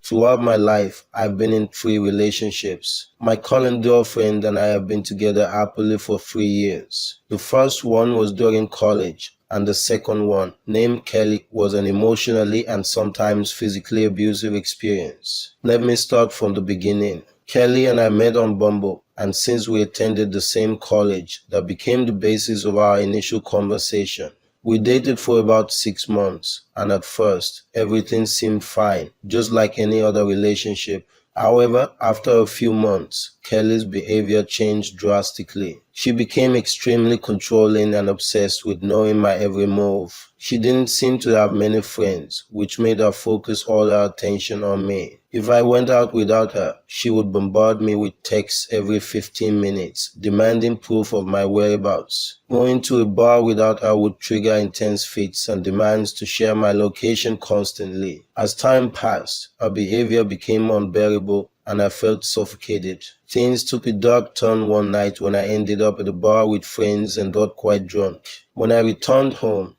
Throughout my life, I've been in 3 relationships. My current girlfriend and I have been together happily for 3 years. The first one was during college, and the second one, named Kelly, was an emotionally and sometimes physically abusive experience. Let me start from the beginning. Kelly and I met on Bumble, and since we attended the same college, that became the basis of our initial conversation. We dated for about 6 months, and at first, everything seemed fine, just like any other relationship. However, after a few months, Kelly's behavior changed drastically. She became extremely controlling and obsessed with knowing my every move. She didn't seem to have many friends, which made her focus all her attention on me. If I went out without her, she would bombard me with texts every 15 minutes, demanding proof of my whereabouts. Going to a bar without her would trigger intense fits and demands to share my location constantly. As time passed, her behavior became unbearable and I felt suffocated. Things took a dark turn one night when I ended up at a bar with friends and got quite drunk. When I returned home,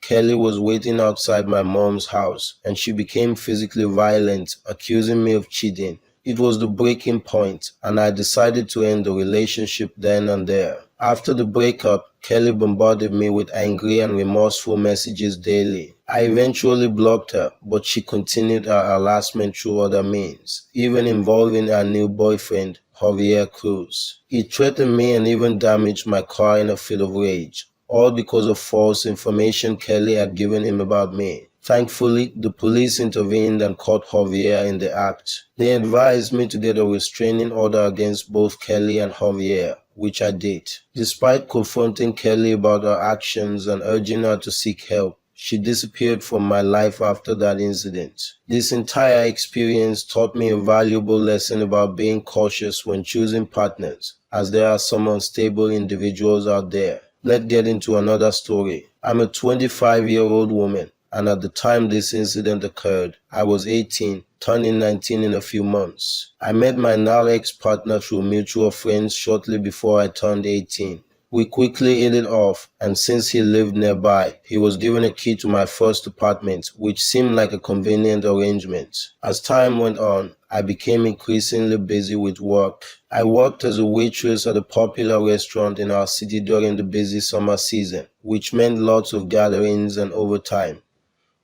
Kelly was waiting outside my mom's house, and she became physically violent, accusing me of cheating. It was the breaking point, and I decided to end the relationship then and there. After the breakup, Kelly bombarded me with angry and remorseful messages daily. I eventually blocked her, but she continued her harassment through other means, even involving her new boyfriend, Javier Cruz. He threatened me and even damaged my car in a fit of rage, all because of false information Kelly had given him about me. Thankfully, the police intervened and caught Javier in the act. They advised me to get a restraining order against both Kelly and Javier, which I did. Despite confronting Kelly about her actions and urging her to seek help, she disappeared from my life after that incident. This entire experience taught me a valuable lesson about being cautious when choosing partners, as there are some unstable individuals out there. Let's get into another story. I'm a 25-year-old woman, and at the time this incident occurred, I was 18, turning 19 in a few months. I met my now ex-partner through mutual friends shortly before I turned 18. We quickly hit it off, and since he lived nearby, he was given a key to my first apartment, which seemed like a convenient arrangement. As time went on, I became increasingly busy with work. I worked as a waitress at a popular restaurant in our city during the busy summer season, which meant lots of gatherings and overtime,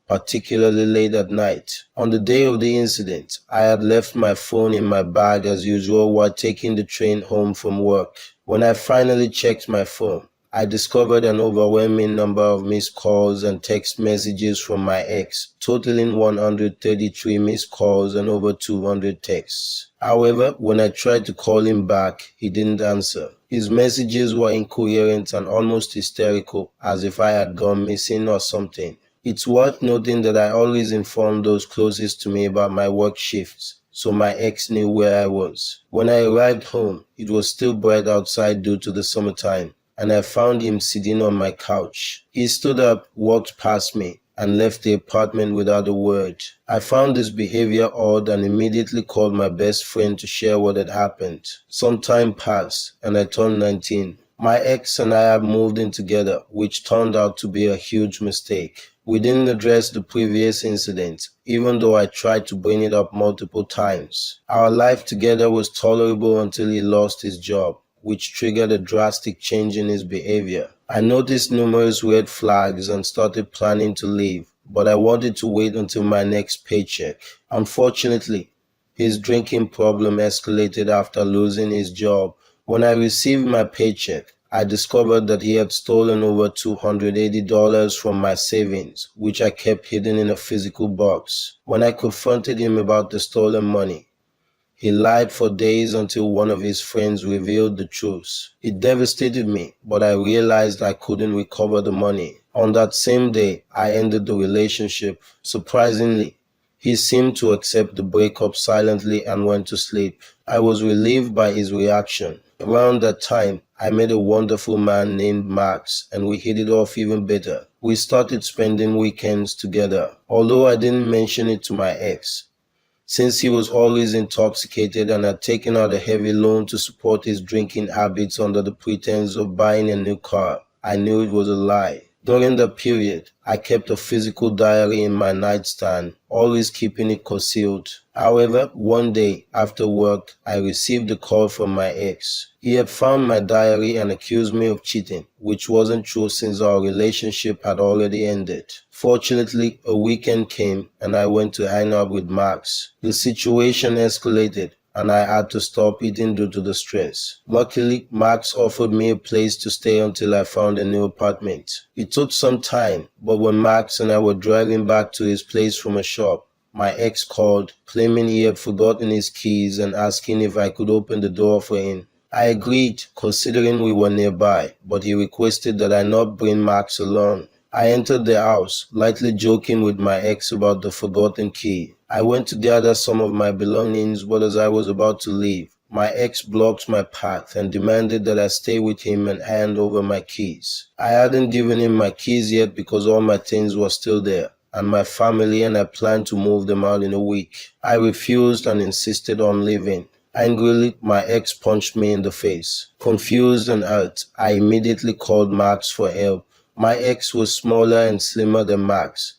particularly late at night. On the day of the incident, I had left my phone in my bag as usual while taking the train home from work. When I finally checked my phone, I discovered an overwhelming number of missed calls and text messages from my ex, totaling 133 missed calls and over 200 texts. However, when I tried to call him back, he didn't answer. His messages were incoherent and almost hysterical, as if I had gone missing or something. It's worth noting that I always informed those closest to me about my work shifts, so my ex knew where I was. When I arrived home, it was still bright outside due to the summertime, and I found him sitting on my couch. He stood up, walked past me, and left the apartment without a word. I found this behavior odd and immediately called my best friend to share what had happened. Some time passed, and I turned 19. My ex and I had moved in together, which turned out to be a huge mistake. We didn't address the previous incident, even though I tried to bring it up multiple times. Our life together was tolerable until he lost his job, which triggered a drastic change in his behavior. I noticed numerous red flags and started planning to leave, but I wanted to wait until my next paycheck. Unfortunately, his drinking problem escalated after losing his job. When I received my paycheck, I discovered that he had stolen over $280 from my savings, which I kept hidden in a physical box. When I confronted him about the stolen money, he lied for days until one of his friends revealed the truth. It devastated me, but I realized I couldn't recover the money. On that same day, I ended the relationship. Surprisingly, he seemed to accept the breakup silently and went to sleep. I was relieved by his reaction. Around that time, I met a wonderful man named Max, and we hit it off even better. We started spending weekends together, although I didn't mention it to my ex, since he was always intoxicated and had taken out a heavy loan to support his drinking habits under the pretense of buying a new car. I knew it was a lie. During that period, I kept a physical diary in my nightstand, always keeping it concealed. However, one day after work, I received a call from my ex. He had found my diary and accused me of cheating, which wasn't true since our relationship had already ended. Fortunately, a weekend came and I went to hang out with Max. The situation escalated and I had to stop eating due to the stress. Luckily, Max offered me a place to stay until I found a new apartment. It took some time, but when Max and I were driving back to his place from a shop, my ex called, claiming he had forgotten his keys and asking if I could open the door for him. I agreed, considering we were nearby, but he requested that I not bring Max along. I entered the house, lightly joking with my ex about the forgotten key. I went to gather some of my belongings, but as I was about to leave, my ex blocked my path and demanded that I stay with him and hand over my keys. I hadn't given him my keys yet because all my things were still there, and my family and I planned to move them out in a week. I refused and insisted on leaving. Angrily, my ex punched me in the face. Confused and hurt, I immediately called Max for help. My ex was smaller and slimmer than Max,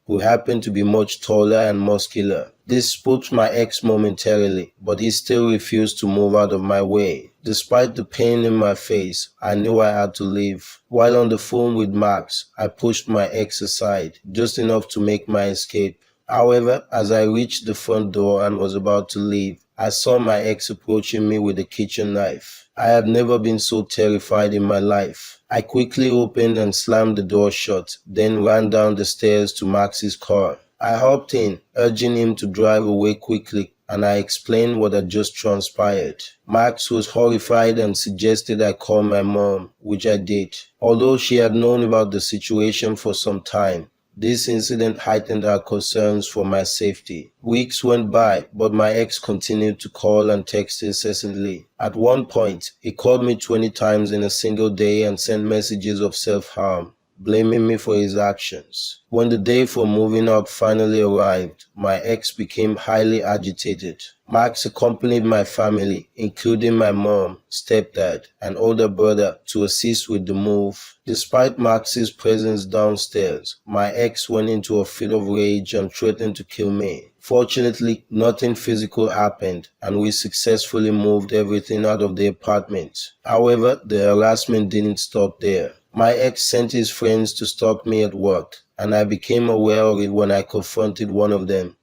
who happened to be much taller and muscular. This spooked my ex momentarily, but he still refused to move out of my way. Despite the pain in my face, I knew I had to leave. While on the phone with Max, I pushed my ex aside, just enough to make my escape. However, as I reached the front door and was about to leave, I saw my ex approaching me with a kitchen knife. I had never been so terrified in my life. I quickly opened and slammed the door shut, then ran down the stairs to Max's car. I hopped in, urging him to drive away quickly, and I explained what had just transpired. Max was horrified and suggested I call my mom, which I did. Although she had known about the situation for some time, this incident heightened our concerns for my safety. Weeks went by, but my ex continued to call and text incessantly. At one point, he called me 20 times in a single day and sent messages of self-harm, blaming me for his actions. When the day for moving out finally arrived, my ex became highly agitated. Max accompanied my family, including my mom, stepdad, and older brother, to assist with the move. Despite Max's presence downstairs, my ex went into a fit of rage and threatened to kill me. Fortunately, nothing physical happened, and we successfully moved everything out of the apartment. However, the harassment didn't stop there. My ex sent his friends to stalk me at work, and I became aware of it when I confronted one of them,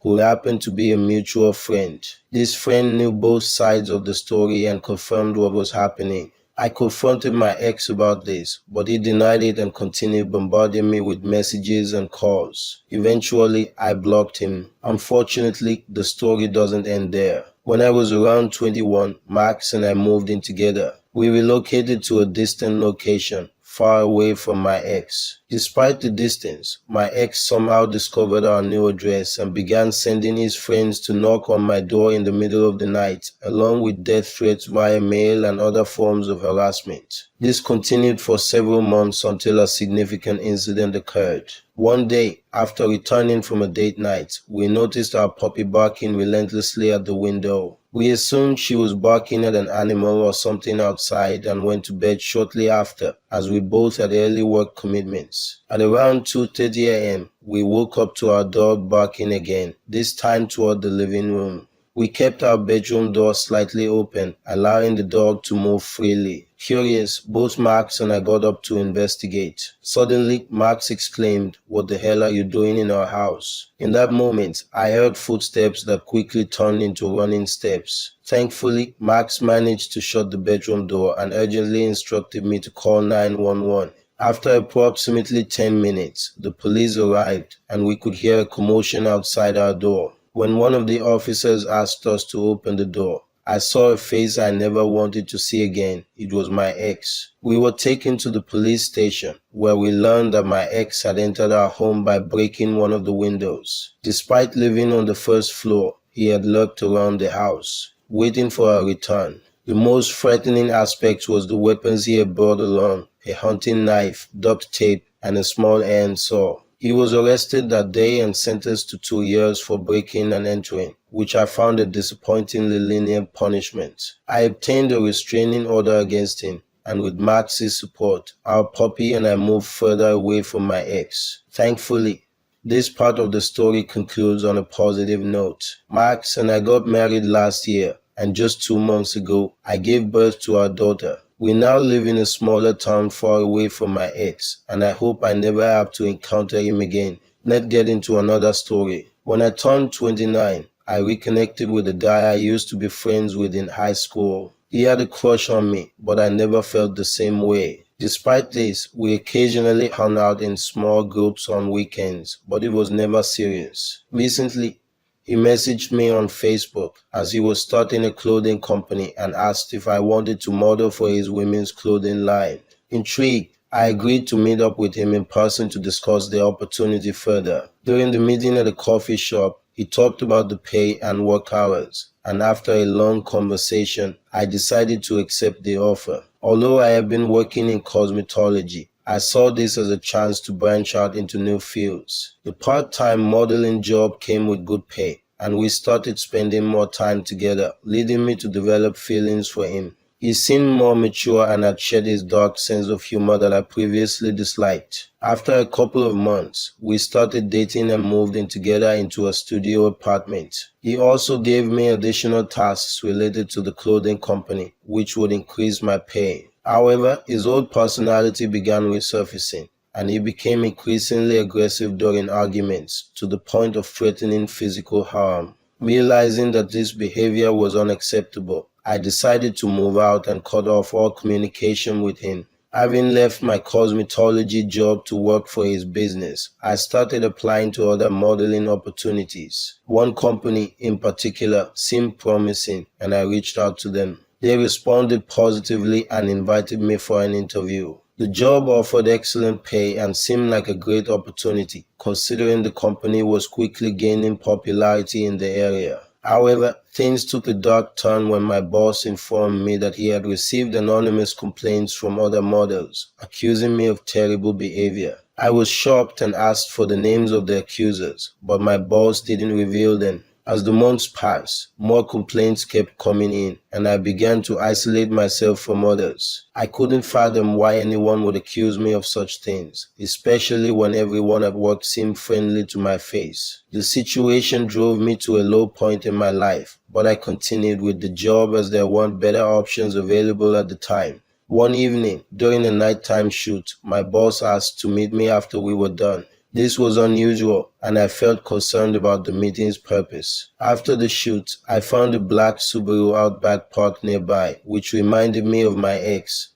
who happened to be a mutual friend. This friend knew both sides of the story and confirmed what was happening. I confronted my ex about this, but he denied it and continued bombarding me with messages and calls. Eventually, I blocked him. Unfortunately, the story doesn't end there. When I was around 21, Max and I moved in together. We relocated to a distant location, far away from my ex. Despite the distance, my ex somehow discovered our new address and began sending his friends to knock on my door in the middle of the night, along with death threats via mail and other forms of harassment. This continued for several months until a significant incident occurred. One day, after returning from a date night, we noticed our puppy barking relentlessly at the window. We assumed she was barking at an animal or something outside and went to bed shortly after, as we both had early work commitments. At around 2:30 a.m., we woke up to our dog barking again, this time toward the living room. We kept our bedroom door slightly open, allowing the dog to move freely. Curious, both Max and I got up to investigate. Suddenly, Max exclaimed, "What the hell are you doing in our house?" In that moment, I heard footsteps that quickly turned into running steps. Thankfully, Max managed to shut the bedroom door and urgently instructed me to call 911. After approximately 10 minutes, the police arrived and we could hear a commotion outside our door. When one of the officers asked us to open the door, I saw a face I never wanted to see again. It was my ex. We were taken to the police station, where we learned that my ex had entered our home by breaking one of the windows. Despite living on the first floor, he had lurked around the house, waiting for our return. The most frightening aspect was the weapons he had brought along: a hunting knife, duct tape, and a small iron saw. He was arrested that day and sentenced to 2 years for breaking and entering, which I found a disappointingly lenient punishment. I obtained a restraining order against him, and with Max's support, our puppy and I moved further away from my ex. Thankfully, this part of the story concludes on a positive note. Max and I got married last year, and just 2 months ago, I gave birth to our daughter. We now live in a smaller town far away from my ex, and I hope I never have to encounter him again. Let's get into another story. When I turned 29, I reconnected with a guy I used to be friends with in high school. He had a crush on me, but I never felt the same way. Despite this, we occasionally hung out in small groups on weekends, but it was never serious. Recently, he messaged me on Facebook as he was starting a clothing company and asked if I wanted to model for his women's clothing line. Intrigued, I agreed to meet up with him in person to discuss the opportunity further. During the meeting at a coffee shop, he talked about the pay and work hours, and after a long conversation, I decided to accept the offer. Although I have been working in cosmetology, I saw this as a chance to branch out into new fields. The part-time modeling job came with good pay, and we started spending more time together, leading me to develop feelings for him. He seemed more mature and had shed his dark sense of humor that I previously disliked. After a couple of months, we started dating and moved in together into a studio apartment. He also gave me additional tasks related to the clothing company, which would increase my pay. However, his old personality began resurfacing, and he became increasingly aggressive during arguments, to the point of threatening physical harm. Realizing that this behavior was unacceptable, I decided to move out and cut off all communication with him. Having left my cosmetology job to work for his business, I started applying to other modeling opportunities. One company in particular seemed promising, and I reached out to them. They responded positively and invited me for an interview. The job offered excellent pay and seemed like a great opportunity, considering the company was quickly gaining popularity in the area. However, things took a dark turn when my boss informed me that he had received anonymous complaints from other models, accusing me of terrible behavior. I was shocked and asked for the names of the accusers, but my boss didn't reveal them. As the months passed, more complaints kept coming in, and I began to isolate myself from others. I couldn't fathom why anyone would accuse me of such things, especially when everyone at work seemed friendly to my face. The situation drove me to a low point in my life, but I continued with the job as there weren't better options available at the time. One evening, during a nighttime shoot, my boss asked to meet me after we were done. This was unusual, and I felt concerned about the meeting's purpose. After the shoot, I found a black Subaru Outback parked nearby, which reminded me of my ex,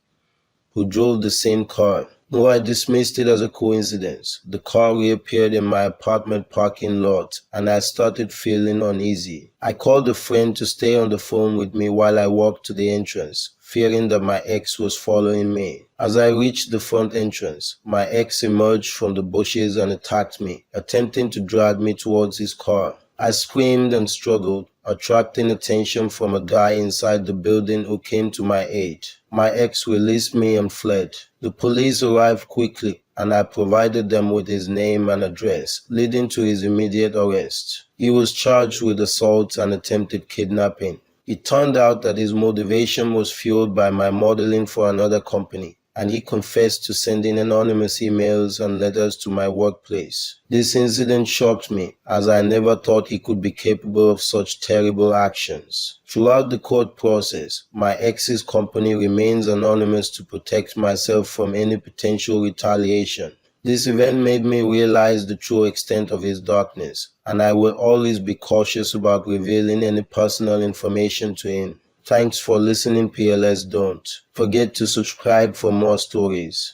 who drove the same car. Though I dismissed it as a coincidence, the car reappeared in my apartment parking lot, and I started feeling uneasy. I called a friend to stay on the phone with me while I walked to the entrance, fearing that my ex was following me. As I reached the front entrance, my ex emerged from the bushes and attacked me, attempting to drag me towards his car. I screamed and struggled, attracting attention from a guy inside the building who came to my aid. My ex released me and fled. The police arrived quickly, and I provided them with his name and address, leading to his immediate arrest. He was charged with assault and attempted kidnapping. It turned out that his motivation was fueled by my modeling for another company, and he confessed to sending anonymous emails and letters to my workplace. This incident shocked me, as I never thought he could be capable of such terrible actions. Throughout the court process, my ex's company remains anonymous to protect myself from any potential retaliation. This event made me realize the true extent of his darkness, and I will always be cautious about revealing any personal information to him. Thanks for listening, PLS. Don't forget to subscribe for more stories.